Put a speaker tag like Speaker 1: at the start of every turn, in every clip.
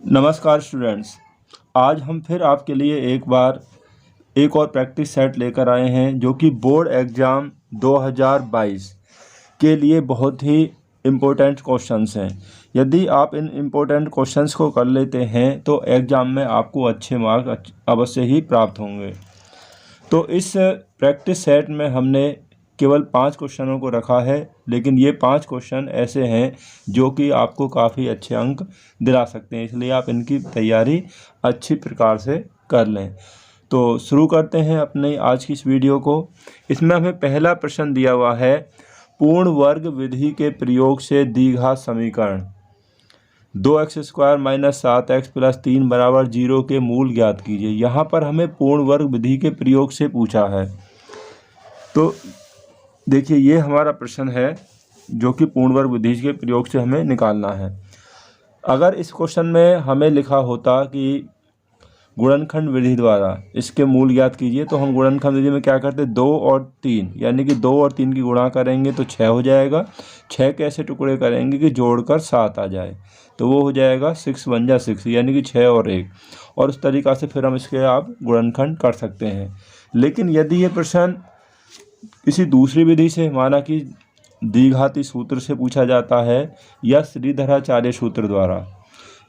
Speaker 1: नमस्कार स्टूडेंट्स, आज हम फिर आपके लिए एक और प्रैक्टिस सेट लेकर आए हैं जो कि बोर्ड एग्ज़ाम 2022 के लिए बहुत ही इम्पोर्टेंट क्वेश्चंस हैं। यदि आप इन इम्पोर्टेंट क्वेश्चंस को कर लेते हैं तो एग्ज़ाम में आपको अच्छे मार्क अवश्य ही प्राप्त होंगे। तो इस प्रैक्टिस सेट में हमने केवल 5 क्वेश्चनों को रखा है, लेकिन ये 5 क्वेश्चन ऐसे हैं जो कि आपको काफ़ी अच्छे अंक दिला सकते हैं, इसलिए आप इनकी तैयारी अच्छी प्रकार से कर लें। तो शुरू करते हैं अपने आज की इस वीडियो को। इसमें हमें पहला प्रश्न दिया हुआ है, पूर्ण वर्ग विधि के प्रयोग से द्विघात समीकरण 2x² - 7x + 3 = 0 के मूल ज्ञात कीजिए। यहाँ पर हमें पूर्ण वर्ग विधि के प्रयोग से पूछा है। तो देखिए, ये हमारा प्रश्न है जो कि पूर्ण वर्ग विधि के प्रयोग से हमें निकालना है। अगर इस क्वेश्चन में हमें लिखा होता कि गुणनखंड विधि द्वारा इसके मूल ज्ञात कीजिए, तो हम गुणनखंड विधि में क्या करते, 2 और 3, यानी कि 2 और 3 की गुणा करेंगे तो 6 हो जाएगा। 6 के ऐसे टुकड़े करेंगे कि जोड़कर 7 आ जाए, तो वो हो जाएगा 6 × 1 = 6, यानी कि 6 और 1। और इस तरीक़ा से फिर हम इसके आप गुणनखंड कर सकते हैं। लेकिन यदि ये प्रश्न किसी दूसरी विधि से, माना कि द्विघाती सूत्र से पूछा जाता है या श्रीधराचार्य सूत्र द्वारा,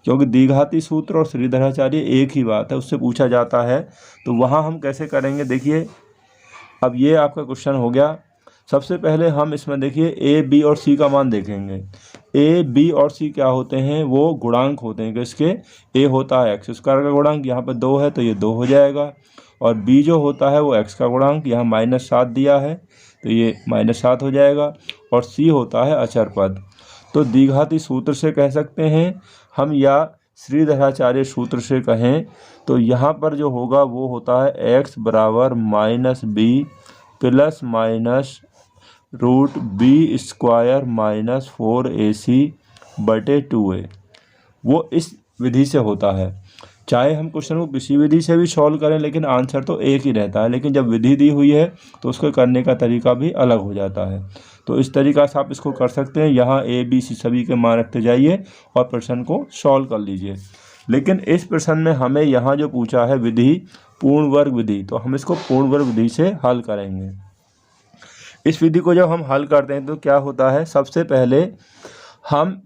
Speaker 1: क्योंकि द्विघाती सूत्र और श्रीधराचार्य एक ही बात है, उससे पूछा जाता है, तो वहाँ हम कैसे करेंगे। देखिए, अब ये आपका क्वेश्चन हो गया। सबसे पहले हम इसमें देखिए ए, बी और सी का मान देखेंगे। ए, बी और सी क्या होते हैं, वो गुणांक होते हैं। किसके? ए होता है x² का गुणांक, यहाँ पर 2 है तो ये 2 हो जाएगा। और बी जो होता है वो x का गुणांक, यहाँ -7 दिया है तो ये -7 हो जाएगा। और सी होता है अचर पद। तो द्विघाती सूत्र से कह सकते हैं हम, या श्रीधराचार्य सूत्र से कहें तो यहाँ पर जो होगा वो होता है x = -b ± √b² - 4ac/2a। वो इस विधि से होता है। चाहे हम क्वेश्चन को किसी विधि से भी सॉल्व करें, लेकिन आंसर तो एक ही रहता है। लेकिन जब विधि दी हुई है तो उसको करने का तरीका भी अलग हो जाता है। तो इस तरीक़ा से आप इसको कर सकते हैं। यहाँ ए, बी, सी सभी के मान रखते जाइए और प्रश्न को सॉल्व कर लीजिए। लेकिन इस प्रश्न में हमें यहाँ जो पूछा है विधि पूर्ण वर्ग विधि, तो हम इसको पूर्ण वर्ग विधि से हल करेंगे। इस विधि को जब हम हल करते हैं तो क्या होता है, सबसे पहले हम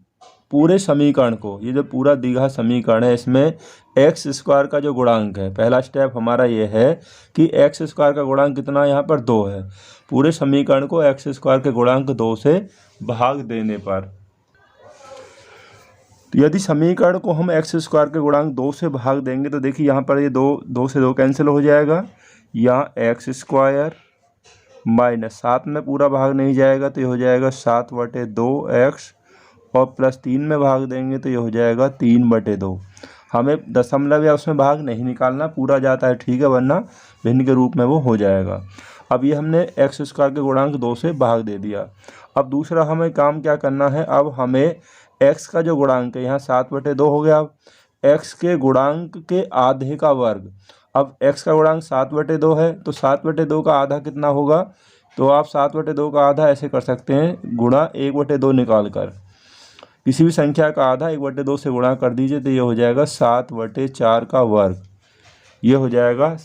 Speaker 1: पूरे समीकरण को, ये जो पूरा द्विघात समीकरण है, इसमें x² का जो गुणांक है, पहला स्टेप हमारा ये है कि x² का गुणांक कितना, यहाँ पर 2 है। पूरे समीकरण को x² के गुणांक 2 से भाग देने पर, तो यदि समीकरण को हम x² के गुणांक 2 से भाग देंगे तो देखिए यहाँ पर ये 2 से 2 कैंसिल हो जाएगा। यहाँ x² -7 में पूरा भाग नहीं जाएगा तो ये हो जाएगा 7/2x, और +3 में भाग देंगे तो ये हो जाएगा 3/2। हमें दशमलव या उसमें भाग नहीं निकालना, पूरा जाता है ठीक है, वरना भिन्न के रूप में वो हो जाएगा। अब ये हमने x² के गुणांक 2 से भाग दे दिया। अब दूसरा हमें काम क्या करना है, अब हमें x का जो गुणांक है, यहाँ 7/2 हो गया। अब x के गुणांक के आधे का वर्ग, अब x का गुणांक 7/2 है तो 7/2 का आधा कितना होगा, तो आप 7/2 का आधा ऐसे कर सकते हैं, गुणा 1/2 निकाल कर किसी भी संख्या का आधा 1/2 से गुणा कर दीजिए तो ये हो जाएगा 7/4 का वर्ग। ये हो जाएगा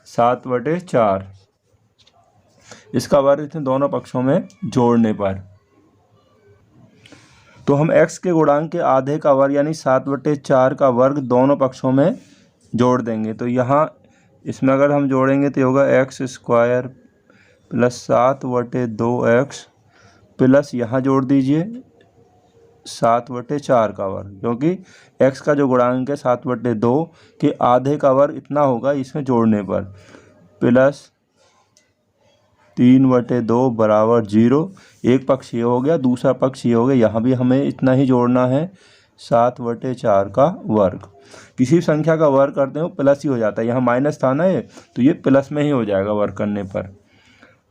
Speaker 1: 7/4, इसका वर्ग इन दोनों पक्षों में जोड़ने पर। तो हम x के गुणांक के आधे का वर्ग यानी 7/4 का वर्ग दोनों पक्षों में जोड़ देंगे। तो यहाँ इसमें अगर हम जोड़ेंगे तो होगा x² + 7/2x प्लस यहाँ जोड़ दीजिए 7/4 का वर्ग, क्योंकि x का जो गुणांक है 7/2 के आधे का वर्ग इतना होगा इसमें जोड़ने पर, प्लस 3/2 = 0। एक पक्ष ये हो गया, दूसरा पक्ष ये हो गया, यहाँ भी हमें इतना ही जोड़ना है 7/4 का वर्ग। किसी संख्या का वर्ग करते हो प्लस ही हो जाता है, यहाँ माइनस था ना ये, तो ये प्लस में ही हो जाएगा वर्ग करने पर।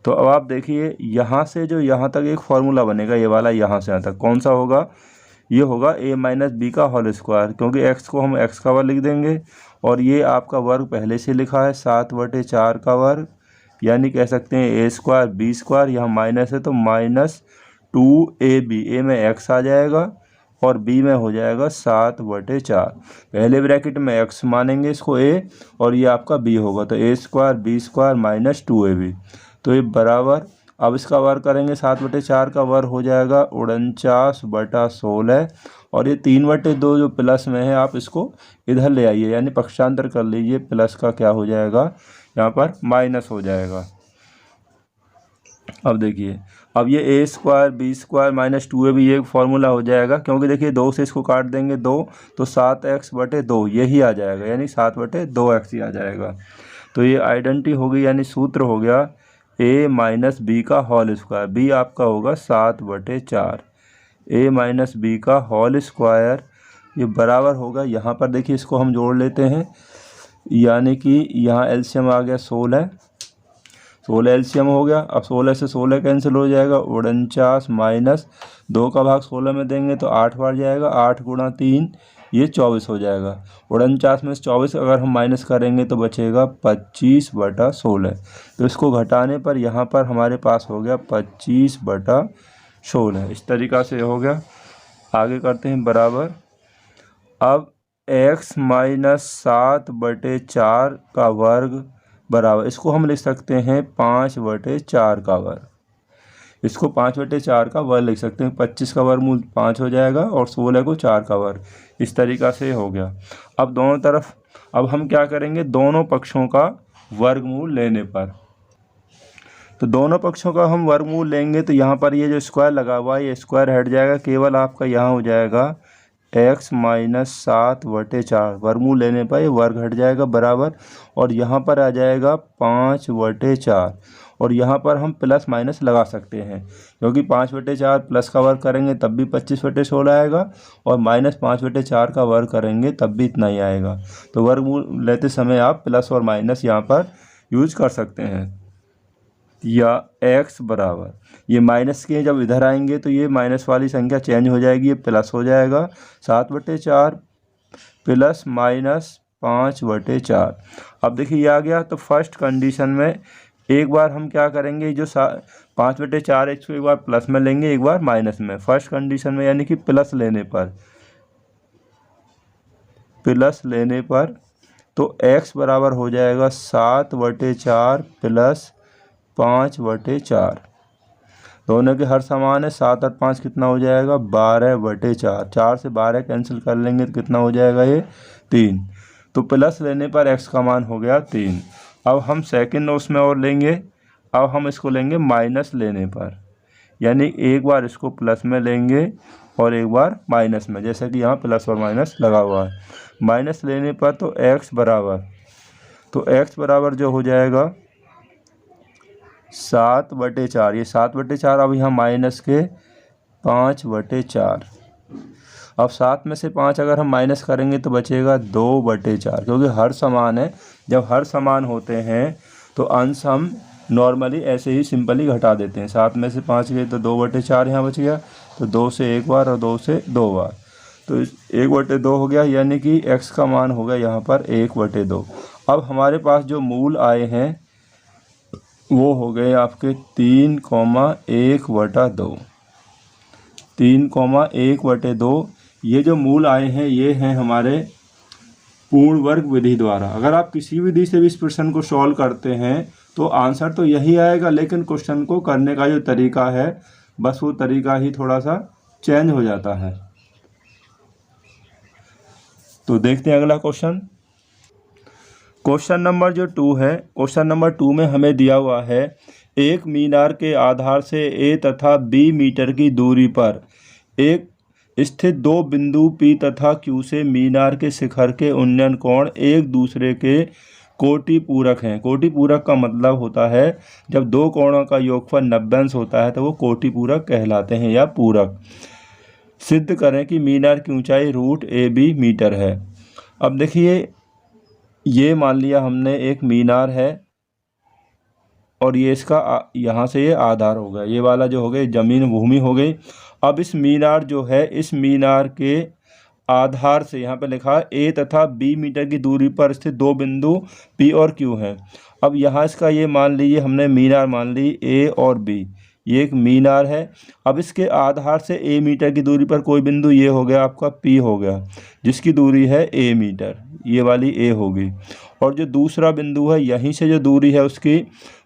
Speaker 1: तो अब आप देखिए यहाँ से जो यहाँ तक एक फार्मूला बनेगा, ये वाला यहाँ से यहाँ तक कौन सा होगा, ये होगा a - b का होल स्क्वायर, क्योंकि x को हम x का वर्ग लिख देंगे और ये आपका वर्ग पहले से लिखा है 7/4 का वर्ग, यानी कह सकते हैं a² b², यहाँ माइनस है तो -2ab, a में x आ जाएगा और बी में हो जाएगा 7/4। पहले ब्रैकेट में x मानेंगे इसको a और ये आपका b होगा, तो a² b² माइनस 2ab। तो ये बराबर, अब इसका वर्ग करेंगे 7/4 का वर्ग हो जाएगा 49/16 और ये 3/2 जो प्लस में है आप इसको इधर ले आइए, यानी पक्षांतर कर लीजिए, प्लस का क्या हो जाएगा यहाँ पर माइनस हो जाएगा। अब देखिए, अब ये a² b² माइनस 2ab ये फॉर्मूला हो जाएगा, क्योंकि देखिए 2 से इसको काट देंगे 2 तो 7x/2 यही आ जाएगा, यानी 7/2x ही आ जाएगा। तो ये आइडेंटिटी हो गई, यानी सूत्र हो गया a माइनस बी का होल स्क्वायर, बी आपका होगा 7/4, a माइनस बी का होल स्क्वायर ये बराबर होगा, यहाँ पर देखिए इसको हम जोड़ लेते हैं, यानी कि यहाँ एलसीएम आ गया 16 एलसीएम हो गया। अब 16 से 16 कैंसिल हो जाएगा, 49 माइनस 2 का भाग 16 में देंगे तो 8 बार जाएगा, 8 गुणा 3 ये 24 हो जाएगा। 49 में से 24 अगर हम माइनस करेंगे तो बचेगा 25/16। तो इसको घटाने पर यहाँ पर हमारे पास हो गया 25/16। इस तरीक़ा से हो गया। आगे करते हैं बराबर। अब x माइनस 7/4 का वर्ग बराबर, इसको हम लिख सकते हैं 5/4 का वर्ग, इसको 5/4 का वर्ग लिख सकते हैं। 25 का वर्गमूल 5 हो जाएगा और 16 को 4 का वर्ग, इस तरीक़ा से हो गया। अब दोनों तरफ, अब हम क्या करेंगे, दोनों पक्षों का वर्गमूल लेने पर, तो दोनों पक्षों का हम वर्गमूल लेंगे तो यहाँ पर ये जो स्क्वायर लगा हुआ है ये स्क्वायर हट जाएगा, केवल आपका यहाँ हो जाएगा x माइनस 7/4, वर्गमूल लेने पर ये वर्ग हट जाएगा बराबर, और यहाँ पर आ जाएगा 5/4, और यहाँ पर हम प्लस माइनस लगा सकते हैं, क्योंकि 5/4 प्लस का वर्ग करेंगे तब भी 25/16 आएगा, और माइनस 5/4 का वर्ग करेंगे तब भी इतना ही आएगा। तो वर्गमूल लेते समय आप प्लस और माइनस यहाँ पर यूज कर सकते हैं। या x बराबर, ये माइनस के जब इधर आएंगे तो ये माइनस वाली संख्या चेंज हो जाएगी, ये प्लस हो जाएगा 7/4 प्लस माइनस 5/4। अब देखिए ये आ गया। तो फर्स्ट कंडीशन में एक बार हम क्या करेंगे, जो 5/4 इसको एक बार प्लस में लेंगे एक बार माइनस में, फर्स्ट कंडीशन में, यानी कि प्लस लेने पर तो x बराबर हो जाएगा 7/4 प्लस 5/4। दोनों के हर समान है, 7 और 5 कितना हो जाएगा 12/4। 4 से 12 कैंसिल कर लेंगे तो कितना हो जाएगा ये 3। तो प्लस लेने पर x का मान हो गया 3। अब हम सेकंड उसमें और लेंगे, अब हम इसको लेंगे माइनस लेने पर, यानी एक बार इसको प्लस में लेंगे और एक बार माइनस में, जैसे कि यहाँ प्लस और माइनस लगा हुआ है। माइनस लेने पर तो x बराबर जो हो जाएगा 7/4, ये 7/4, अब यहाँ माइनस के 5/4। अब 7 में से 5 अगर हम माइनस करेंगे तो बचेगा 2/4, क्योंकि हर समान है। जब हर समान होते हैं तो अंश हम नॉर्मली ऐसे ही सिंपली घटा देते हैं। 7 में से 5 गए तो 2/4 यहाँ बच गया, तो 2 से एक बार और 2 से 2 बार, तो 1/2 हो गया, यानी कि x का मान होगा यहाँ पर 1/2। अब हमारे पास जो मूल आए हैं वो हो गए आपके 3,1/2। 3,1/2 ये जो मूल आए हैं ये हैं हमारे पूर्ण वर्ग विधि द्वारा। अगर आप किसी विधि से भी इस प्रश्न को सॉल्व करते हैं तो आंसर तो यही आएगा, लेकिन क्वेश्चन को करने का जो तरीका है बस वो तरीका ही थोड़ा सा चेंज हो जाता है। तो देखते हैं अगला क्वेश्चन। क्वेश्चन नंबर जो 2 है, क्वेश्चन नंबर 2 में हमें दिया हुआ है एक मीनार के आधार से a तथा b मीटर की दूरी पर एक स्थित दो बिंदु P तथा Q से मीनार के शिखर के उन्नयन कोण एक दूसरे के कोटि पूरक हैं। कोटि पूरक का मतलब होता है जब दो कोणों का योगफल 90 अंश होता है तो वो कोटि पूरक कहलाते हैं या पूरक। सिद्ध करें कि मीनार की ऊंचाई √AB मीटर है। अब देखिए ये मान लिया हमने एक मीनार है और ये इसका यहाँ से ये आधार हो गया, ये वाला जो हो गया जमीन भूमि हो गई। अब इस मीनार जो है, इस मीनार के आधार से यहाँ पे लिखा है a तथा b मीटर की दूरी पर स्थित दो बिंदु P और Q हैं। अब यहाँ इसका ये मान लीजिए हमने मीनार मान ली a और b, ये एक मीनार है। अब इसके आधार से a मीटर की दूरी पर कोई बिंदु, ये हो गया आपका P हो गया, जिसकी दूरी है a मीटर, ये वाली a होगी। और जो दूसरा बिंदु है, यहीं से जो दूरी है उसकी,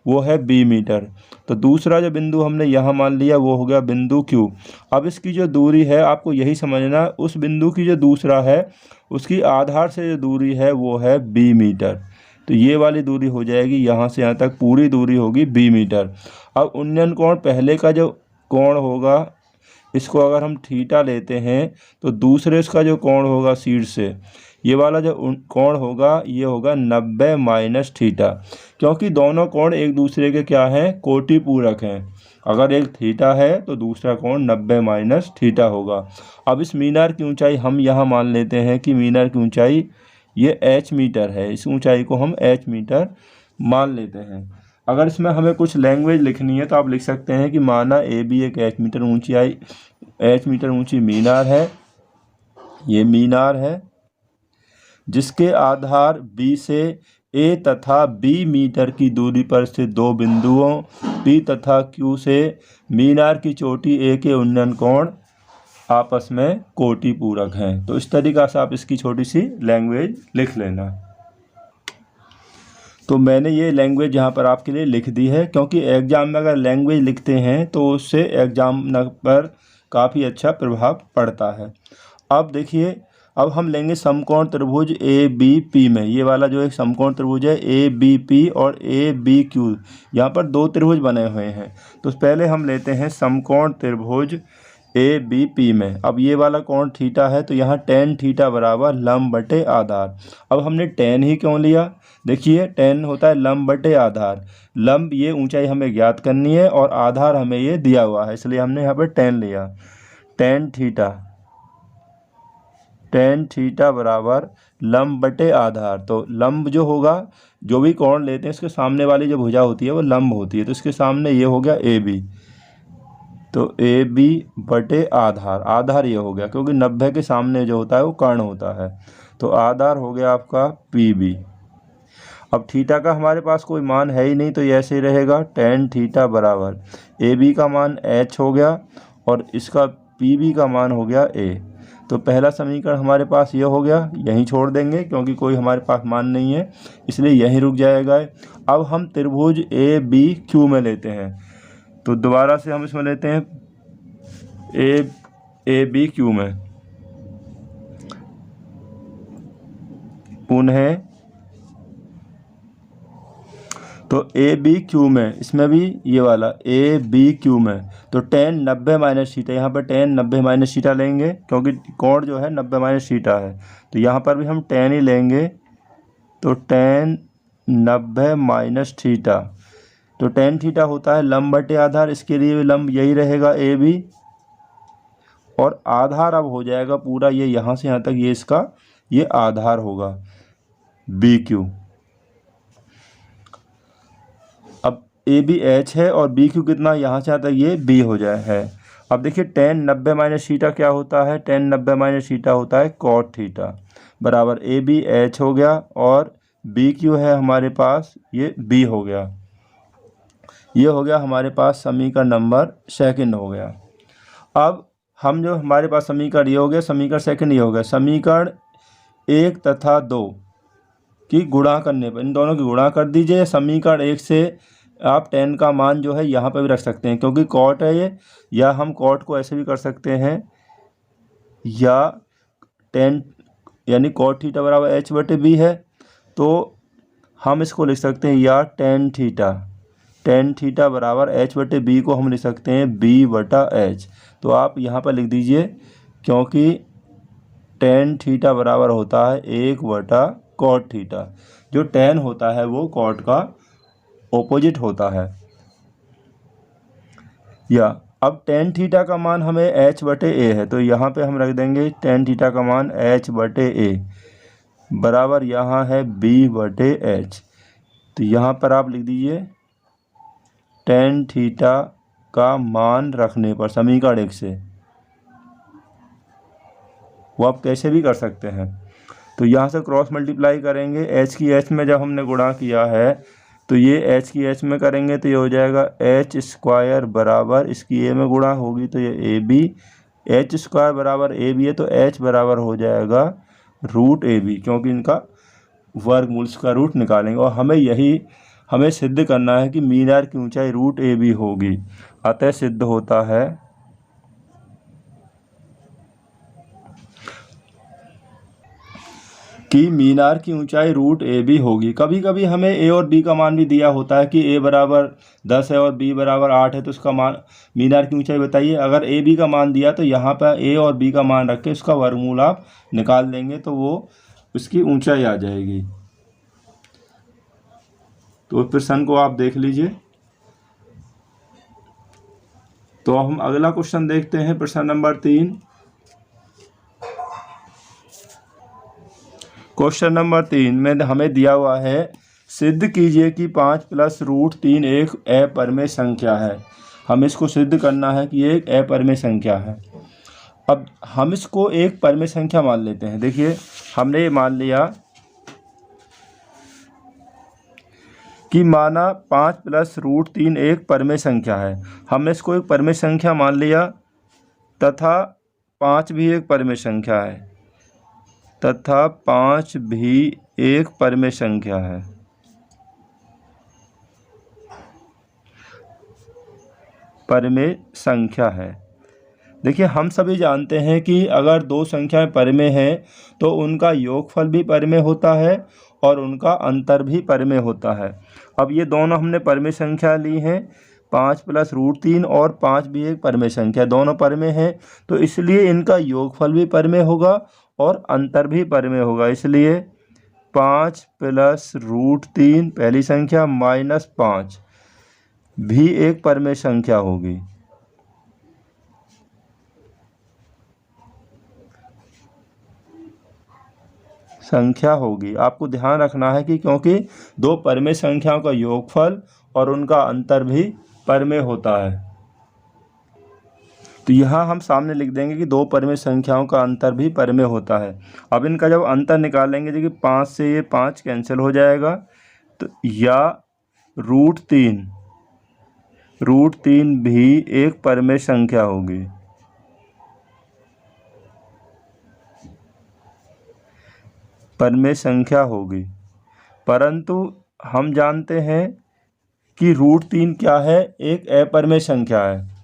Speaker 1: वो है b मीटर। तो दूसरा जो बिंदु हमने यहाँ मान लिया वो हो गया बिंदु Q। अब इसकी जो दूरी है आपको यही समझना, उस बिंदु की जो दूसरा है उसकी आधार से जो दूरी है वो है b मीटर। तो ये वाली दूरी हो जाएगी, यहाँ से यहाँ तक पूरी दूरी होगी b मीटर। अब उन्नयन कोण, पहले का जो कोण होगा इसको अगर हम थीटा लेते हैं तो दूसरे इसका जो कोण होगा शीर्ष से, ये वाला जो कोण होगा ये होगा 90 माइनस थीटा, क्योंकि दोनों कोण एक दूसरे के क्या हैं, कोटि पूरक हैं। अगर एक थीटा है तो दूसरा कोण 90 माइनस थीटा होगा। अब इस मीनार की ऊंचाई हम यहाँ मान लेते हैं कि मीनार की ऊंचाई ये h मीटर है, इस ऊंचाई को हम h मीटर मान लेते हैं। अगर इसमें हमें कुछ लैंग्वेज लिखनी है तो आप लिख सकते हैं कि माना AB एक h मीटर ऊंची मीनार है, ये मीनार है जिसके आधार B से A तथा B मीटर की दूरी पर स्थित दो बिंदुओं P तथा Q से मीनार की चोटी A के उन्नयन कोण आपस में कोटि पूरक हैं। तो इस तरीक़ा से आप इसकी छोटी सी लैंग्वेज लिख लेना। तो मैंने ये लैंग्वेज यहाँ पर आपके लिए लिख दी है, क्योंकि एग्ज़ाम में अगर लैंग्वेज लिखते हैं तो उससे एग्ज़ाम पर काफ़ी अच्छा प्रभाव पड़ता है। अब देखिए, अब हम लेंगे समकोण त्रिभुज ABP में, ये वाला जो एक समकोण त्रिभुज है ABP और ABQ, यहाँ पर दो त्रिभुज बने हुए हैं। तो पहले हम लेते हैं समकोण त्रिभुज ABP में। अब ये वाला कोण थीटा है तो यहाँ tan थीटा बराबर लंब बटे आधार। अब हमने tan ही क्यों लिया, देखिए tan होता है लंब बटे आधार। लंब ये ऊंचाई हमें ज्ञात करनी है और आधार हमें ये दिया हुआ है, इसलिए हमने यहाँ पर tan लिया। tan थीटा बराबर लंब बटे आधार। तो लंब जो होगा, जो भी कोण लेते हैं इसके सामने वाली जो भुजा होती है वो लंब होती है, तो इसके सामने ये हो गया AB, तो AB बटे आधार, आधार ये हो गया क्योंकि 90 के सामने जो होता है वो कर्ण होता है, तो आधार हो गया आपका PB। अब थीटा का हमारे पास कोई मान है ही नहीं तो ये ऐसे ही रहेगा, tan थीटा बराबर AB का मान h हो गया और इसका PB का मान हो गया a। तो पहला समीकरण हमारे पास ये हो गया, यहीं छोड़ देंगे क्योंकि कोई हमारे पास मान नहीं है, इसलिए यहीं रुक जाएगा। अब हम त्रिभुज ABQ में लेते हैं, तो दोबारा से हम इसमें लेते हैं ABQ में, पुनः तो ABQ में, इसमें भी ये वाला ABQ में, तो tan 90 माइनस थीटा, यहाँ पर tan 90 माइनस थीटा लेंगे क्योंकि कोण जो है 90 माइनस थीटा है, तो यहाँ पर भी हम tan ही लेंगे। तो tan 90 माइनस थीटा, तो tan थीटा होता है लंब बटे आधार, इसके लिए लंब यही रहेगा AB, और आधार अब हो जाएगा पूरा ये यहाँ से यहाँ तक, ये इसका ये आधार होगा BQ। अब AB H है और BQ कितना, यहाँ से यहाँ तक ये B हो जाए है। अब देखिए tan 90 माइनस थीटा क्या होता है, tan 90 माइनस थीटा होता है cot थीटा बराबर AB H हो गया और BQ है हमारे पास ये B हो गया। ये हो गया हमारे पास समीकरण नंबर सेकंड हो गया। अब हम जो हमारे पास समीकरण ये हो गया, समीकरण सेकंड ये हो गया। समीकरण 1 तथा 2 की गुणा करने पर, इन दोनों की गुणा कर दीजिए। समीकरण 1 से आप tan का मान जो है यहाँ पर भी रख सकते हैं क्योंकि cot है ये, या हम cot को ऐसे भी कर सकते हैं, या tan यानी cot थीटा बराबर h बटे b है, तो हम इसको लिख सकते हैं या tan थीटा बराबर h बटे b को हम लिख सकते हैं b बटा h। तो आप यहाँ पर लिख दीजिए, क्योंकि tan थीटा बराबर होता है 1 बटा cot थीटा, जो tan होता है वो cot का ऑपोजिट होता है। या अब tan थीटा का मान हमें h बटे a है, तो यहाँ पे हम रख देंगे tan थीटा का मान h बटे a बराबर यहाँ है b बटे h। तो यहाँ पर आप लिख दीजिए tan थीटा का मान रखने पर समीकरण 1 से, वो आप कैसे भी कर सकते हैं। तो यहाँ से क्रॉस मल्टीप्लाई करेंगे, h की h में जब हमने गुणा किया है तो ये h की h में करेंगे तो ये हो जाएगा h स्क्वायर बराबर इसकी a में गुणा होगी तो ये ए बी, एच स्क्वायर बराबर ए बी है तो h बराबर हो जाएगा रूट ए बी, क्योंकि इनका वर्गमूल का रूट निकालेंगे और हमें सिद्ध करना है कि मीनार की ऊंचाई रूट ए बी होगी। अतः सिद्ध होता है कि मीनार की ऊंचाई रूट ए बी होगी। कभी कभी हमें ए और बी का मान भी दिया होता है कि ए बराबर 10 है और बी बराबर 8 है तो उसका मान मीनार की ऊंचाई बताइए। अगर ए बी का मान दिया तो यहाँ पर ए और बी का मान रख के उसका वर्गमूल आप निकाल देंगे तो वो उसकी ऊंचाई आ जाएगी। तो प्रश्न को आप देख लीजिए। तो हम अगला क्वेश्चन देखते हैं, प्रश्न नंबर 3। क्वेश्चन नंबर 3 में हमें दिया हुआ है सिद्ध कीजिए कि 5 + √3 एक अपरिमेय संख्या है। हम इसको सिद्ध करना है कि ये एक अपरिमेय संख्या है। अब हम इसको एक परिमेय संख्या मान लेते हैं। देखिए हमने ये मान लिया कि माना 5 + √3 एक परिमेय संख्या है। हमने इसको एक परिमेय संख्या मान लिया तथा 5 भी एक परिमेय संख्या है तथा 5 भी एक परिमेय संख्या है। परिमेय संख्या है। देखिए हम सभी जानते हैं कि अगर दो संख्याएं परिमेय हैं तो उनका योगफल भी परिमेय होता है और उनका अंतर भी परिमेय होता है। अब ये दोनों हमने परिमेय संख्या ली हैं, 5 + √3 और 5 भी एक परिमेय संख्या, दोनों परिमेय हैं तो इसलिए इनका योगफल भी परिमेय होगा और अंतर भी परिमेय होगा। इसलिए 5 + √3 पहली संख्या -5 भी एक परिमेय संख्या होगी। आपको ध्यान रखना है कि क्योंकि दो परिमेय संख्याओं का योगफल और उनका अंतर भी परिमेय होता है। तो यहाँ हम सामने लिख देंगे कि दो परिमेय संख्याओं का अंतर भी परिमेय होता है। अब इनका जब अंतर निकालेंगे देखिए 5 से ये 5 कैंसिल हो जाएगा तो या √3 भी एक परिमेय संख्या होगी। परंतु हम जानते हैं कि √3 क्या है, एक अपरिमेय संख्या है।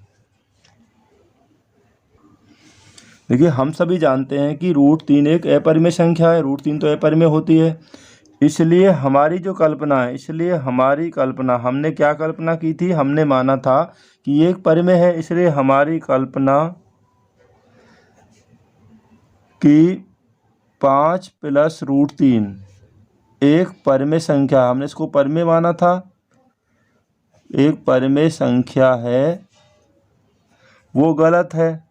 Speaker 1: देखिए हम सभी जानते हैं कि √3 एक अपरिमेय संख्या है, √3 तो अपरिमेय होती है। इसलिए हमारी कल्पना हमने क्या कल्पना की थी, हमने माना था कि ये एक परिमेय है, इसलिए हमारी कल्पना कि 5 + √3 एक परिमेय संख्या, हमने इसको परिमेय माना था, एक परिमेय संख्या है, वो गलत है।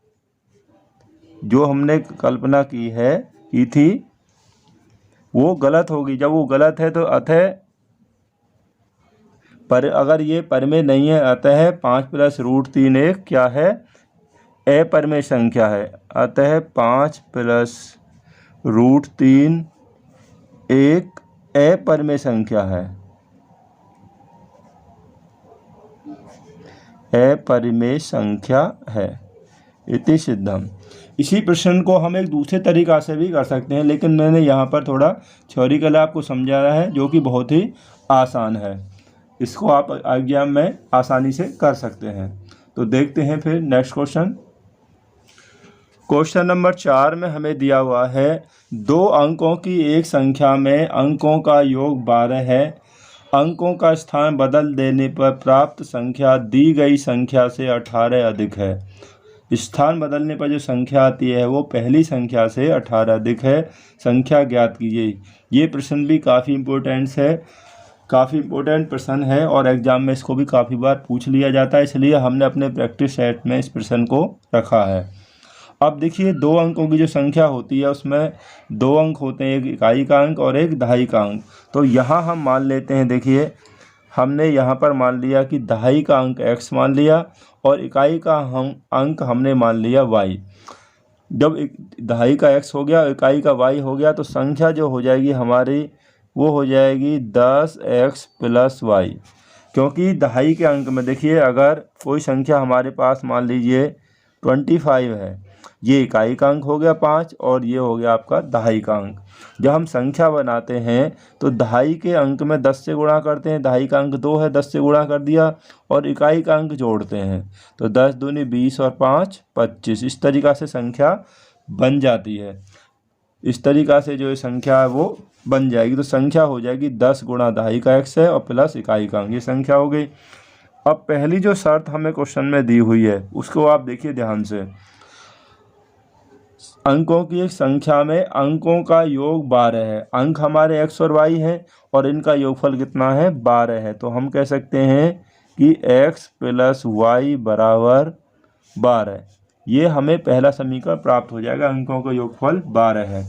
Speaker 1: जो हमने कल्पना की थी वो गलत होगी। जब वो गलत है तो अगर ये परिमेय नहीं है अतः 5 + √3 एक क्या है, अपरिमेय संख्या है। अतः 5 + √3 एक अपरिमेय संख्या है, इति सिद्धम। इसी प्रश्न को हम एक दूसरे तरीक़ा से भी कर सकते हैं, लेकिन मैंने यहाँ पर थोड़ा थ्योरिकल आपको समझाया है जो कि बहुत ही आसान है। इसको आप एग्जाम में आसानी से कर सकते हैं। तो देखते हैं फिर नेक्स्ट क्वेश्चन। क्वेश्चन नंबर 4 में हमें दिया हुआ है 2 अंकों की एक संख्या में अंकों का योग 12 है। अंकों का स्थान बदल देने पर प्राप्त संख्या दी गई संख्या से 18 अधिक है। स्थान बदलने पर जो संख्या आती है वो पहली संख्या से 18 अधिक है, संख्या ज्ञात कीजिए। ये प्रश्न भी काफ़ी इम्पोर्टेंट प्रश्न है और एग्जाम में इसको भी काफ़ी बार पूछ लिया जाता है, इसलिए हमने अपने प्रैक्टिस सेट में इस प्रश्न को रखा है। अब देखिए 2 अंकों की जो संख्या होती है उसमें 2 अंक होते हैं, एक इकाई का अंक और एक दहाई का अंक। तो यहाँ हम मान लेते हैं, देखिए हमने यहाँ पर मान लिया कि दहाई का अंक x मान लिया और इकाई का अंक हमने मान लिया y। जब दहाई का x हो गया, इकाई का y हो गया तो संख्या जो हो जाएगी हमारी वो हो जाएगी 10x प्लस वाई, क्योंकि दहाई के अंक में देखिए अगर कोई संख्या हमारे पास मान लीजिए 25 है, ये इकाई का अंक हो गया 5 और ये हो गया आपका दहाई का अंक। जब हम संख्या बनाते हैं तो दहाई के अंक में 10 से गुणा करते हैं, दहाई का अंक 2 है 10 से गुणा कर दिया, और इकाई का अंक जोड़ते हैं तो 10 दूनी 20 और 5 25। इस तरीक़ा से संख्या बन जाती है। इस तरीक़ा से जो संख्या है वो बन जाएगी। तो संख्या हो जाएगी 10 गुणा दहाई का x है और प्लस इकाई का अंक, ये संख्या हो गई। अब पहली जो शर्त हमें क्वेश्चन में दी हुई है उसको आप देखिए ध्यान से। अंकों की एक संख्या में अंकों का योग 12 है, अंक हमारे x और y है और इनका योगफल कितना है 12 है। तो हम कह सकते हैं कि x प्लस वाई बराबर 12। ये हमें पहला समीकरण प्राप्त हो जाएगा, अंकों का योगफल 12 है।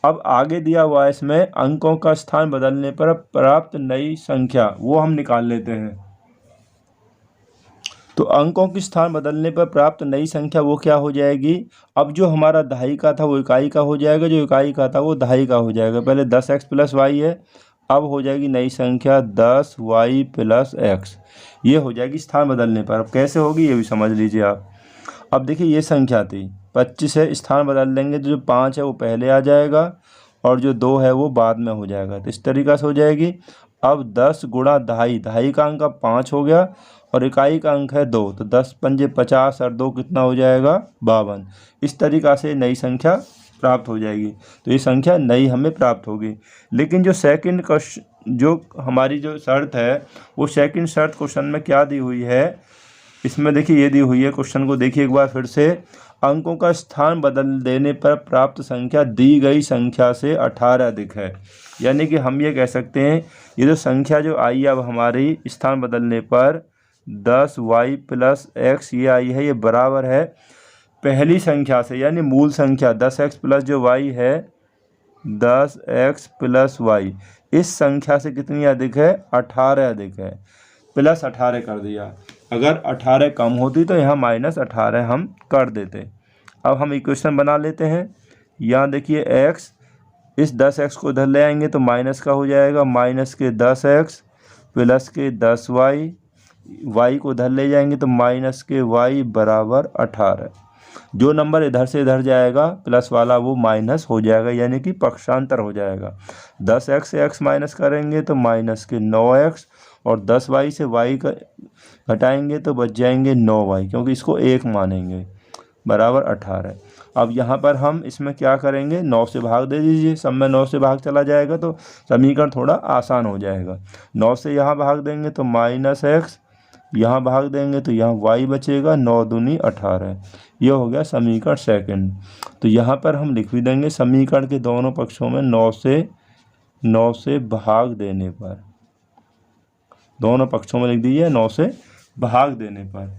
Speaker 1: अब आगे दिया हुआ है इसमें अंकों का स्थान बदलने पर प्राप्त नई संख्या, वो हम निकाल लेते हैं। तो अंकों के स्थान बदलने पर प्राप्त नई संख्या वो क्या हो जाएगी, अब जो हमारा दहाई का था वो इकाई का हो जाएगा, जो इकाई का था वो दहाई का हो जाएगा। पहले 10x प्लस वाई है, अब हो जाएगी नई संख्या 10y प्लस x, ये हो जाएगी स्थान बदलने पर। अब कैसे होगी ये भी समझ लीजिए आप। अब देखिए ये संख्या थी 25 है, स्थान बदल देंगे तो जो 5 है वो पहले आ जाएगा और जो 2 है वो बाद में हो जाएगा, तो इस तरीक़ा से हो जाएगी। अब 10 गुणा दहाई, दहाई का अंक अब 5 हो गया और इकाई का अंक है 2, तो 10 पंजे 50 और 2 कितना हो जाएगा 52। इस तरीक़ा से नई संख्या प्राप्त हो जाएगी। तो ये संख्या नई हमें प्राप्त होगी। लेकिन जो सेकंड जो हमारी जो शर्त है वो सेकंड शर्त क्वेश्चन में क्या दी हुई है, इसमें देखिए ये दी हुई है, क्वेश्चन को देखिए एक बार फिर से। अंकों का स्थान बदल देने पर प्राप्त संख्या दी गई संख्या से 18 अधिक है। यानी कि हम ये कह सकते हैं ये जो संख्या जो आई अब हमारी स्थान बदलने पर 10y प्लस x ये आई है, ये बराबर है पहली संख्या से, यानी मूल संख्या 10x प्लस जो y है 10x प्लस y, इस संख्या से कितनी अधिक है 18 अधिक है, प्लस 18 कर दिया। अगर 18 कम होती तो यहाँ माइनस 18 हम कर देते। अब हम इक्वेशन बना लेते हैं। यहाँ देखिए x, इस 10x को इधर ले आएंगे तो माइनस का हो जाएगा, माइनस के 10x प्लस के 10y, y को इधर ले जाएंगे तो माइनस के y बराबर 18। जो नंबर इधर से इधर जाएगा प्लस वाला वो माइनस हो जाएगा, यानी कि पक्षांतर हो जाएगा। 10x से x माइनस करेंगे तो माइनस के 9x और 10y से y का घटाएंगे तो बच जाएंगे 9y, क्योंकि इसको 1 मानेंगे, बराबर 18। अब यहाँ पर हम इसमें क्या करेंगे, 9 से भाग दे दीजिए, सब में 9 से भाग चला जाएगा तो समीकरण थोड़ा आसान हो जाएगा। 9 से यहाँ भाग देंगे तो माइनस x, यहाँ भाग देंगे तो यहाँ y बचेगा, 9 दूनी 18। ये हो गया समीकरण सेकंड। तो यहाँ पर हम लिख भी देंगे समीकरण के दोनों पक्षों में 9 से भाग देने पर, दोनों पक्षों में लिख दीजिए 9 से भाग देने पर।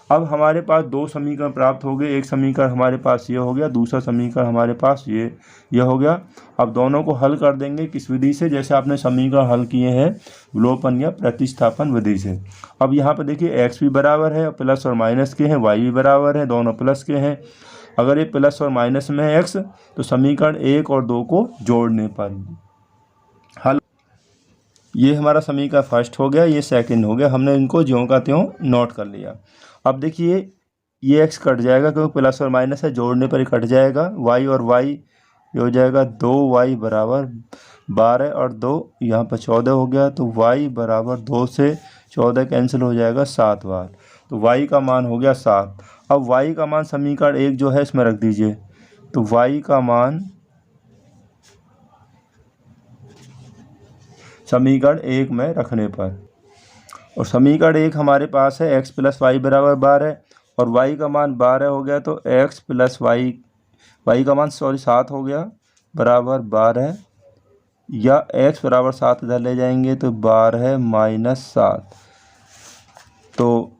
Speaker 1: अब हमारे पास दो समीकरण प्राप्त हो गए, एक समीकरण हमारे पास ये हो गया, दूसरा समीकरण हमारे पास ये हो गया। अब दोनों को हल कर देंगे किस विधि से, जैसे आपने समीकरण हल किए हैं विलोपन या प्रतिस्थापन विधि से। अब यहाँ पर देखिए x भी बराबर है, प्लस और माइनस के हैं, y भी बराबर है, दोनों प्लस के हैं। अगर ये प्लस और माइनस में है x, तो समीकरण 1 और 2 को जोड़ने पर हल। ये हमारा समीकरण फर्स्ट हो गया, ये सेकंड हो गया, हमने इनको ज्यों का त्यों नोट कर लिया। अब देखिए ये x कट जाएगा क्योंकि प्लस और माइनस है, जोड़ने पर ही कट जाएगा। y और y ये हो जाएगा 2y बराबर 12 और 2 यहाँ पर 14 हो गया, तो y बराबर 2 से 14 कैंसिल हो जाएगा 7 बार, तो y का मान हो गया 7। अब y का मान समीकरण 1 जो है इसमें रख दीजिए, तो y का मान समीकरण 1 में रखने पर, और समीकरण 1 हमारे पास है x प्लस वाई बराबर 12 और y का मान 12 हो गया, तो x प्लस y का मान 7 हो गया बराबर 12, या x बराबर 7 इधर ले जाएंगे तो 12 माइनस 7, तो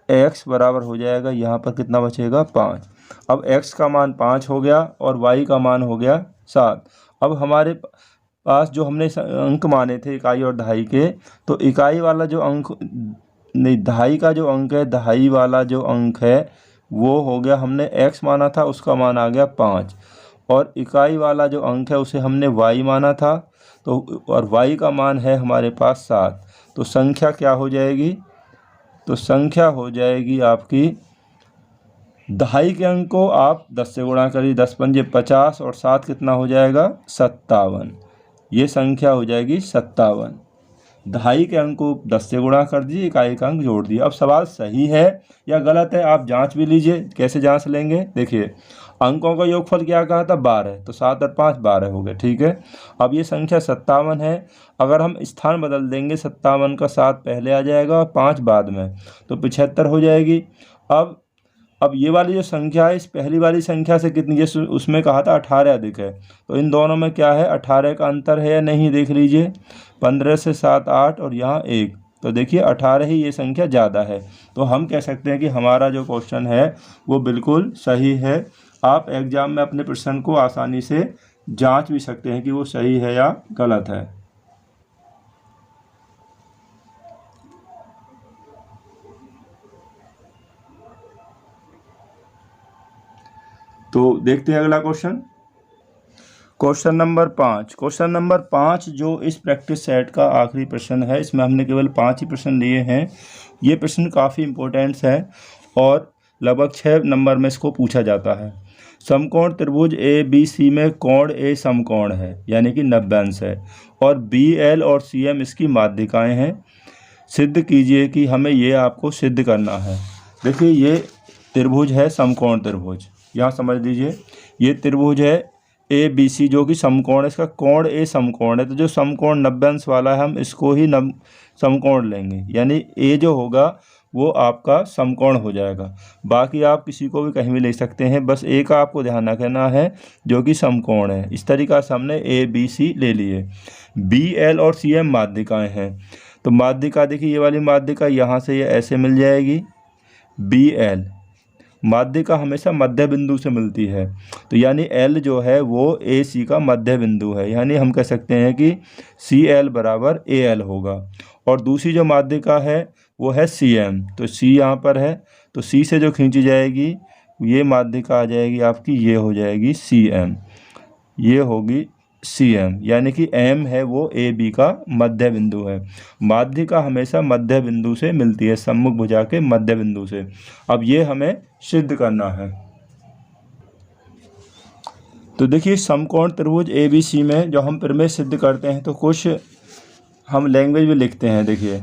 Speaker 1: x बराबर हो जाएगा यहाँ पर कितना बचेगा 5। अब x का मान 5 हो गया और y का मान हो गया 7। अब हमारे पास जो हमने अंक माने थे इकाई और दहाई के, तो इकाई वाला जो अंक नहीं, दहाई का जो अंक है, दहाई वाला जो अंक है वो हो गया, हमने x माना था उसका मान आ गया 5, और इकाई वाला जो अंक है उसे हमने y माना था, तो और y का मान है हमारे पास 7। तो संख्या क्या हो जाएगी? तो संख्या हो जाएगी आपकी, दहाई के अंक को आप 10 से गुणा करिए, 10 पंजे 50 और 7 कितना हो जाएगा? 57। ये संख्या हो जाएगी 57। दहाई के अंक को 10 से गुणा कर दीजिए, इकाई का अंक जोड़ दिए। अब सवाल सही है या गलत है आप जांच भी लीजिए। कैसे जांच लेंगे? देखिए, अंकों का योगफल क्या कहा था? 12, तो 7 और 5 12 हो गए, ठीक है। अब ये संख्या 57 है, अगर हम स्थान बदल देंगे 57 का 7 पहले आ जाएगा और 5 बाद में, तो 75 हो जाएगी। अब ये वाली जो संख्या है इस पहली वाली संख्या से कितनी, जैसे उसमें कहा था 18 अधिक है, तो इन दोनों में क्या है? 18 का अंतर है या नहीं? देख लीजिए, 15 से 7 8 और यहाँ 1, तो देखिए 18 ही ये संख्या ज़्यादा है। तो हम कह सकते हैं कि हमारा जो क्वेश्चन है वो बिल्कुल सही है। आप एग्जाम में अपने प्रश्न को आसानी से जांच भी सकते हैं कि वो सही है या गलत है। तो देखते हैं अगला question, question number 5। Question number 5 जो इस प्रैक्टिस सेट का आखिरी प्रश्न है, इसमें हमने केवल 5 ही प्रश्न लिए हैं। ये प्रश्न काफ़ी इम्पोर्टेंट है और लगभग 6 नंबर में इसको पूछा जाता है। समकोण त्रिभुज ABC में कोण A समकोण है, यानी कि 90 अंश है, और BL और CM इसकी माध्यिकाएँ हैं। सिद्ध कीजिए कि हमें ये आपको सिद्ध करना है। देखिए, ये त्रिभुज है समकोण त्रिभुज, यहाँ समझ लीजिए। ये त्रिभुज है ABC जो कि समकोण है, इसका कोण A समकोण है, तो जो समकोण 90 अंश वाला है हम इसको ही समकोण लेंगे, यानी A जो होगा वो आपका समकोण हो जाएगा। बाकी आप किसी को भी कहीं भी ले सकते हैं, बस A का आपको ध्यान रखना है जो कि समकोण है। इस तरीक़ा से हमने ABC ले लिए। BL और CM माध्यिकाएँ हैं, तो माध्यिका देखिए, ये वाली माध्यिका यहाँ से ये ऐसे मिल जाएगी। BL माध्यिका हमेशा मध्य बिंदु से मिलती है, तो यानी L जो है वो AC का मध्य बिंदु है, यानी हम कह सकते हैं कि CL बराबर AL होगा। और दूसरी जो माध्यिका है वो है CM, तो C यहाँ पर है, तो C से जो खींची जाएगी ये माध्यिका आ जाएगी आपकी, ये हो जाएगी CM, ये होगी CM, यानी कि M है वो AB का मध्य बिंदु है। माध्यिका हमेशा मध्य बिंदु से मिलती है, सम्मुख भुजा के मध्य बिंदु से। अब ये हमें सिद्ध करना है। तो देखिए, समकोण त्रिभुज ABC में जो हम प्रमेय सिद्ध करते हैं तो कुछ हम लैंग्वेज भी लिखते हैं। देखिए,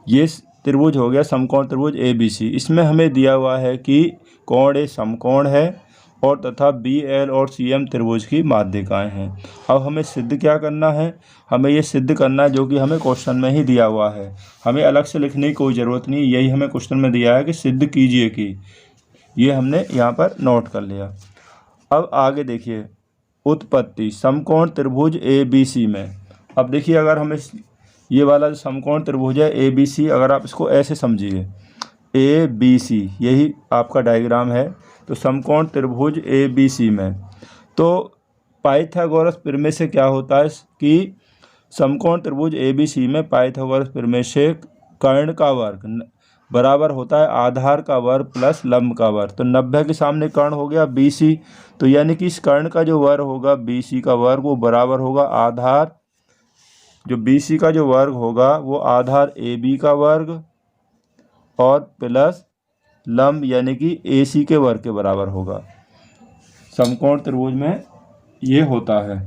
Speaker 1: ये त्रिभुज हो गया समकोण त्रिभुज ABC, इसमें हमें दिया हुआ है कि कोण A समकोण है और तथा BL और CM त्रिभुज की माध्यिकाएं हैं। अब हमें सिद्ध क्या करना है? हमें ये सिद्ध करना है जो कि हमें क्वेश्चन में ही दिया हुआ है, हमें अलग से लिखने की कोई ज़रूरत नहीं, यही हमें क्वेश्चन में दिया है कि सिद्ध कीजिए कि, ये हमने यहाँ पर नोट कर लिया। अब आगे देखिए, उत्पत्ति समकोण त्रिभुज ABC में। अब देखिए, अगर हम ये वाला जो समकोण त्रिभुज है ABC, अगर आप इसको ऐसे समझिए, ABC यही आपका डायग्राम है, तो समकोण त्रिभुज ABC में तो पाइथागोरस प्रमेय से क्या होता है कि समकोण त्रिभुज ABC में पाइथागोरस प्रमेय से कर्ण का वर्ग बराबर होता है आधार का वर्ग प्लस लंब का वर्ग। तो 90 के सामने कर्ण हो गया BC, तो यानी कि इस कर्ण का जो वर्ग होगा BC का वर्ग वो बराबर होगा आधार, जो BC का जो वर्ग होगा वो आधार AB का वर्ग और प्लस लंब यानी कि AC के वर्ग के बराबर होगा। समकोण त्रिभुज में ये होता है,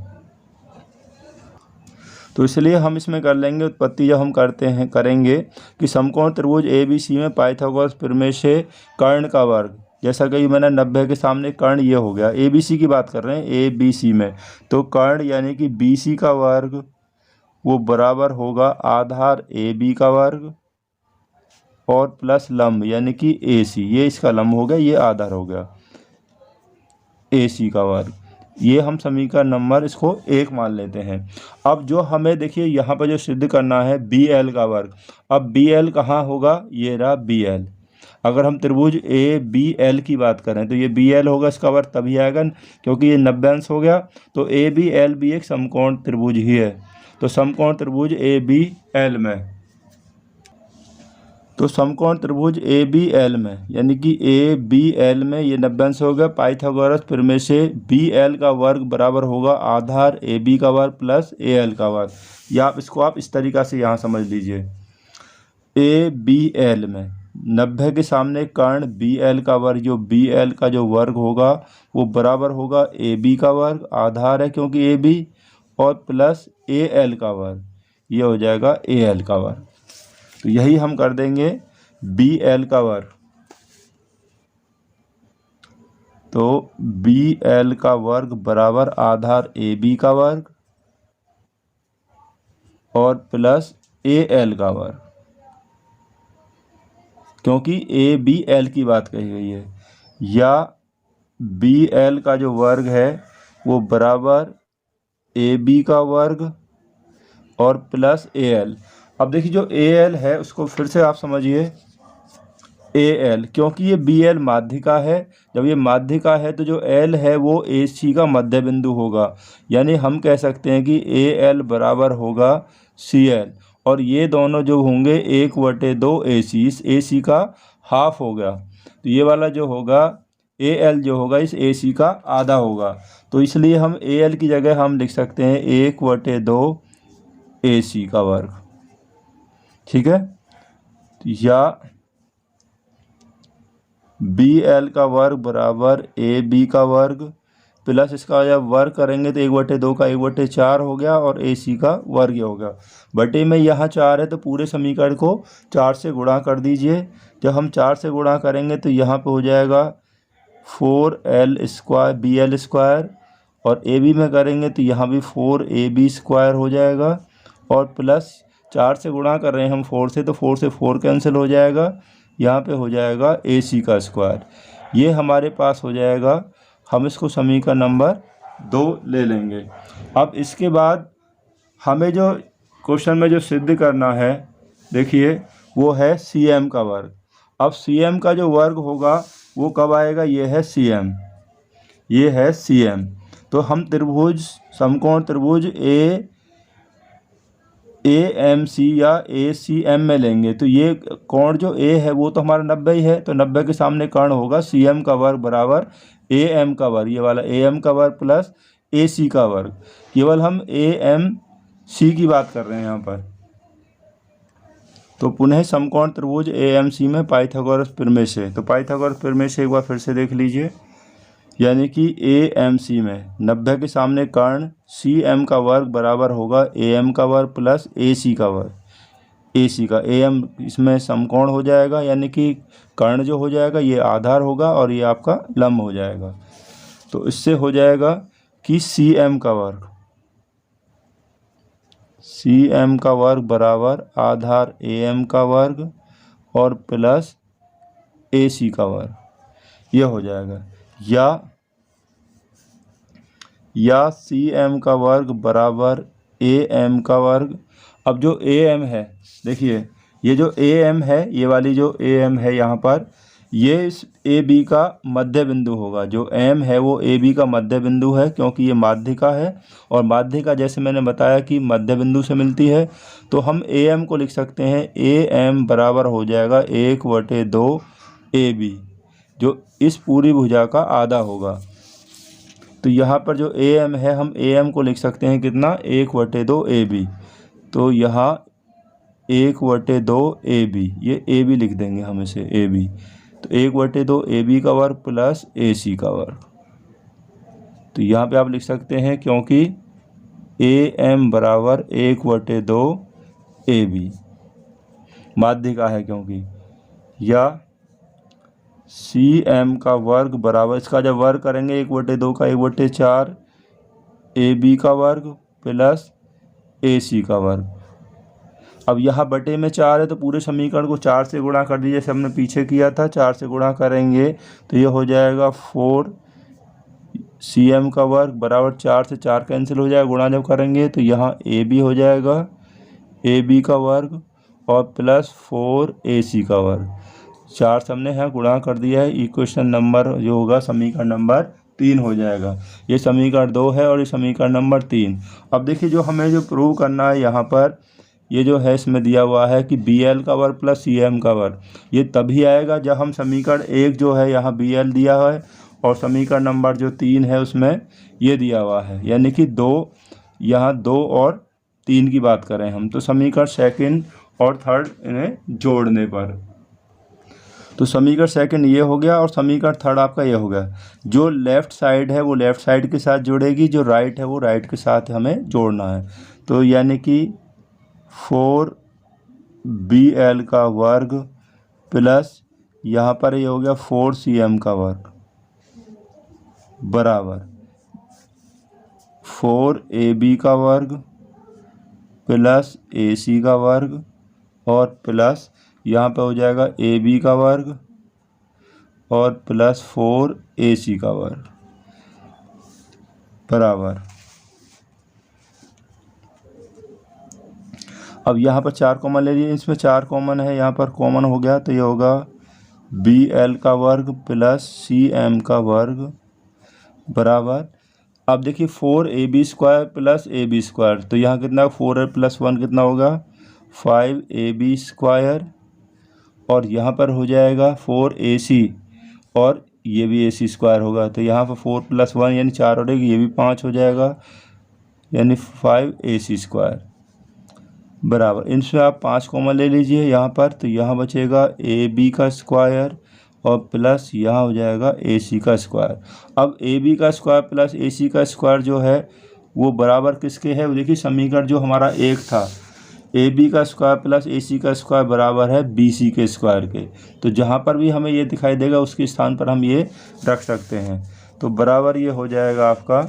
Speaker 1: तो इसलिए हम इसमें कर लेंगे उत्पत्ति जब हम करेंगे कि समकोण त्रिभुज ABC में पाइथागोरस प्रमेय से कर्ण का वर्ग, जैसा कि मैंने 90 के सामने कर्ण ये हो गया, ABC की बात कर रहे हैं ABC में, तो कर्ण यानी कि BC का वर्ग वो बराबर होगा आधार AB का वर्ग और प्लस लंब यानी कि AC, ये इसका लंब हो गया, ये आधार हो गया AC का वर्ग। ये हम समीकरण नंबर इसको 1 मान लेते हैं। अब जो हमें देखिए यहाँ पर जो सिद्ध करना है BL का वर्ग, अब BL कहाँ होगा? ये रहा BL। अगर हम त्रिभुज ABL की बात करें तो ये BL होगा, इसका वर्ग तभी आएगा क्योंकि ये 90 अंश हो गया, तो ABL भी एक समकोण त्रिभुज ही है। तो समकोण त्रिभुज ABL में तो समकोण त्रिभुज ए बी एल में, यानी कि ए बी एल में ये 90 अंश हो गया। पाइथागोरस प्रमेय से बी एल का वर्ग बराबर होगा आधार ए बी का वर्ग प्लस ए एल का वर्ग। या आप इसको आप इस तरीक़ा से यहाँ समझ लीजिए, ए बी एल में 90 के सामने कर्ण बी एल का वर्ग, जो बी एल का जो वर्ग होगा वो बराबर होगा ए बी का वर्ग, आधार है क्योंकि ए बी, और प्लस ए एल का वर्ग, ये हो जाएगा ए एल का वर्ग। तो यही हम कर देंगे बी एल का वर्ग। तो बी एल का वर्ग बराबर आधार ए बी का वर्ग और प्लस ए एल का वर्ग, क्योंकि ए बी एल की बात कही गई है। या बी एल का जो वर्ग है वो बराबर ए बी का वर्ग और प्लस ए एल। अब देखिए जो ए एल है उसको फिर से आप समझिए, ए एल, क्योंकि ये बी एल माध्यिका है। जब ये माध्यिका है तो जो एल है वो ए सी का मध्य बिंदु होगा, यानी हम कह सकते हैं कि ए एल बराबर होगा सी एल, और ये दोनों जो होंगे 1/2 ए सी, इस ए सी का हाफ हो गया। तो ये वाला जो होगा ए एल जो होगा इस ए सी का आधा होगा। तो इसलिए हम ए एल की जगह हम लिख सकते हैं 1/2 ए सी का वर्ग, ठीक है। या बी एल का वर्ग बराबर ए बी का वर्ग प्लस इसका जब वर्ग करेंगे तो 1/2 का 1/4 हो गया और ए सी का वर्ग हो गया। बटे में यहाँ 4 है तो पूरे समीकरण को 4 से गुणा कर दीजिए। जब हम 4 से गुणा करेंगे तो यहाँ पे हो जाएगा 4l² बी एल स्क्वायर, और ए बी में करेंगे तो यहाँ भी 4ab² हो जाएगा, और प्लस 4 से गुणा कर रहे हैं हम 4 से, तो 4 से 4 कैंसिल हो जाएगा, यहाँ पे हो जाएगा ए सी का स्क्वायर। ये हमारे पास हो जाएगा, हम इसको समीकरण नंबर 2 ले लेंगे। अब इसके बाद हमें जो क्वेश्चन में जो सिद्ध करना है, देखिए वो है सी एम का वर्ग। अब सी एम का जो वर्ग होगा वो कब आएगा, ये है सी एम, ये है सी एम। तो हम त्रिभुज समकोण त्रिभुज ए एम सी या ए सी एम में लेंगे, तो ये कोण जो ए है वो तो हमारा 90 ही है, तो 90 के सामने कर्ण होगा सी एम का वर्ग बराबर ए एम का वर्ग, ये वाला ए एम का वर्ग प्लस ए सी का वर्ग। केवल हम ए एम सी की बात कर रहे हैं यहाँ पर। तो पुनः समकोण त्रिभुज ए एम सी में पाइथागोरस प्रमेय से, तो पाइथागोरस प्रमेय से एक बार फिर से देख लीजिए, यानी कि ए एम सी में 90 के सामने कर्ण सी एम का वर्ग बराबर होगा ए एम का वर्ग प्लस ए सी का वर्ग, ए सी का ए एम इसमें समकोण हो जाएगा, यानी कि कर्ण जो हो जाएगा ये आधार होगा और ये आपका लंब हो जाएगा। तो इससे हो जाएगा कि सी एम का वर्ग, सी एम का वर्ग बराबर आधार ए एम का वर्ग और प्लस ए सी का वर्ग, ये हो जाएगा। या सी एम का वर्ग बराबर ए एम का वर्ग। अब जो ए एम है, देखिए ये जो ए एम है, ये वाली जो ए एम है यहाँ पर, ये इस ए बी का मध्य बिंदु होगा। जो एम है वो ए बी का मध्य बिंदु है, क्योंकि ये माध्यिका है, और माध्यिका जैसे मैंने बताया कि मध्य बिंदु से मिलती है। तो हम ए एम को लिख सकते हैं, ए एम बराबर हो जाएगा 1/2 ए बी, जो इस पूरी भुजा का आधा होगा। तो यहाँ पर जो ए एम है, हम ए एम को लिख सकते हैं कितना, 1/2 ए बी। तो यहाँ 1/2 ए बी, ये ए बी लिख देंगे हम इसे, ए बी। तो 1/2 ए बी का वर्ग प्लस ए सी का वर्ग। तो यहाँ पे आप लिख सकते हैं, क्योंकि ए एम बराबर 1/2 ए बी माध्यिका है क्योंकि। या सी एम का वर्ग बराबर, इसका जब वर्ग करेंगे 1/2 का 1/4 ए बी का वर्ग प्लस ए सी का वर्ग। अब यहाँ बटे में 4 है तो पूरे समीकरण को 4 से गुणा कर दीजिए, जैसे हमने पीछे किया था। 4 से गुणा करेंगे तो ये हो जाएगा 4 सी एम का वर्ग बराबर 4 से 4 कैंसिल हो जाएगा, गुणा जब करेंगे तो यहाँ ए बी हो जाएगा, ए बी का वर्ग और प्लस 4 ए सी का वर्ग। 4 से हमने यहाँ गुणा कर दिया है, इक्वेशन नंबर जो होगा समीकरण नंबर 3 हो जाएगा। ये समीकरण 2 है और ये समीकरण नंबर 3। अब देखिए जो हमें जो प्रूव करना है यहाँ पर, ये जो है इसमें दिया हुआ है कि BL का वर्ग प्लस CM का वर्ग, ये तभी आएगा जब हम समीकरण 1 जो है यहाँ BL दिया है और समीकरण नंबर जो 3 है उसमें ये दिया हुआ है, यानी कि 2 यहाँ 2 और 3 की बात करें हम, तो समीकरण सेकंड और थर्ड इन्हें जोड़ने पर, तो समीकरण सेकंड ये हो गया और समीकरण थर्ड आपका ये हो गया। जो लेफ़्ट साइड है वो लेफ़्ट साइड के साथ जुड़ेगी, जो राइट है वो राइट के साथ हमें जोड़ना है। तो यानी कि 4BL का वर्ग प्लस यहाँ पर ये हो गया 4CM का वर्ग बराबर 4AB का वर्ग प्लस AC का वर्ग और प्लस यहाँ पे हो जाएगा AB का वर्ग और प्लस 4AC का वर्ग बराबर, अब यहाँ पर 4 कॉमन ले लीजिए, इसमें 4 कॉमन है, यहाँ पर कॉमन हो गया तो ये होगा BL का वर्ग प्लस CM का वर्ग बराबर, अब देखिए 4AB square plus AB square, तो यहाँ कितना 4 प्लस 1 कितना होगा 5AB स्क्वायर और यहाँ पर हो जाएगा 4AC और ये भी AC स्क्वायर होगा, तो यहाँ पर 4 प्लस 1 यानी 4 हो जाएगी, ये भी 5 हो जाएगा यानी 5AC स्क्वायर बराबर, इनसे आप 5 कॉमन ले लीजिए यहाँ पर, तो यहाँ बचेगा AB का स्क्वायर और प्लस यहाँ हो जाएगा AC का स्क्वायर। अब AB का स्क्वायर प्लस AC का स्क्वायर जो है वो बराबर किसके है, देखिए समीकरण जो हमारा 1 था AB का स्क्वायर प्लस AC का स्क्वायर बराबर है BC के स्क्वायर के, तो जहाँ पर भी हमें ये दिखाई देगा उसके स्थान पर हम ये रख सकते हैं, तो बराबर ये हो जाएगा आपका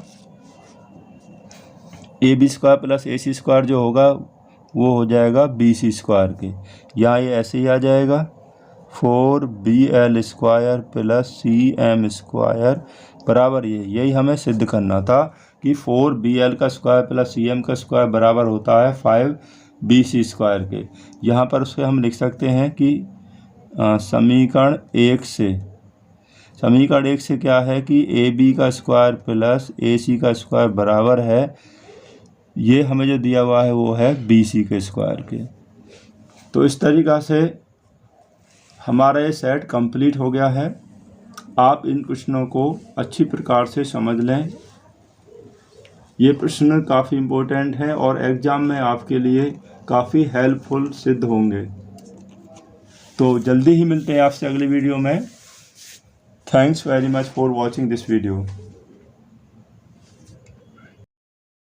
Speaker 1: AB square plus AC square जो होगा वो हो जाएगा BC स्क्वायर के, यहाँ ये ऐसे ही आ जाएगा 4BL square plus CM square बराबर यही हमें सिद्ध करना था कि 4BL का स्क्वायर प्लस CM का स्क्वायर बराबर होता है 5BC स्क्वायर के। यहाँ पर उसके हम लिख सकते हैं कि समीकरण 1 से क्या है कि AB का स्क्वायर प्लस AC का स्क्वायर बराबर है, ये हमें जो दिया हुआ है वो है BC के स्क्वायर के। तो इस तरीक़ा से हमारा ये सेट कंप्लीट हो गया है। आप इन प्रश्नों को अच्छी प्रकार से समझ लें, ये प्रश्न काफ़ी इम्पोर्टेंट है और एग्ज़ाम में आपके लिए काफ़ी हेल्पफुल सिद्ध होंगे। तो जल्दी ही मिलते हैं आपसे अगली वीडियो में। Thanks very much for watching this video.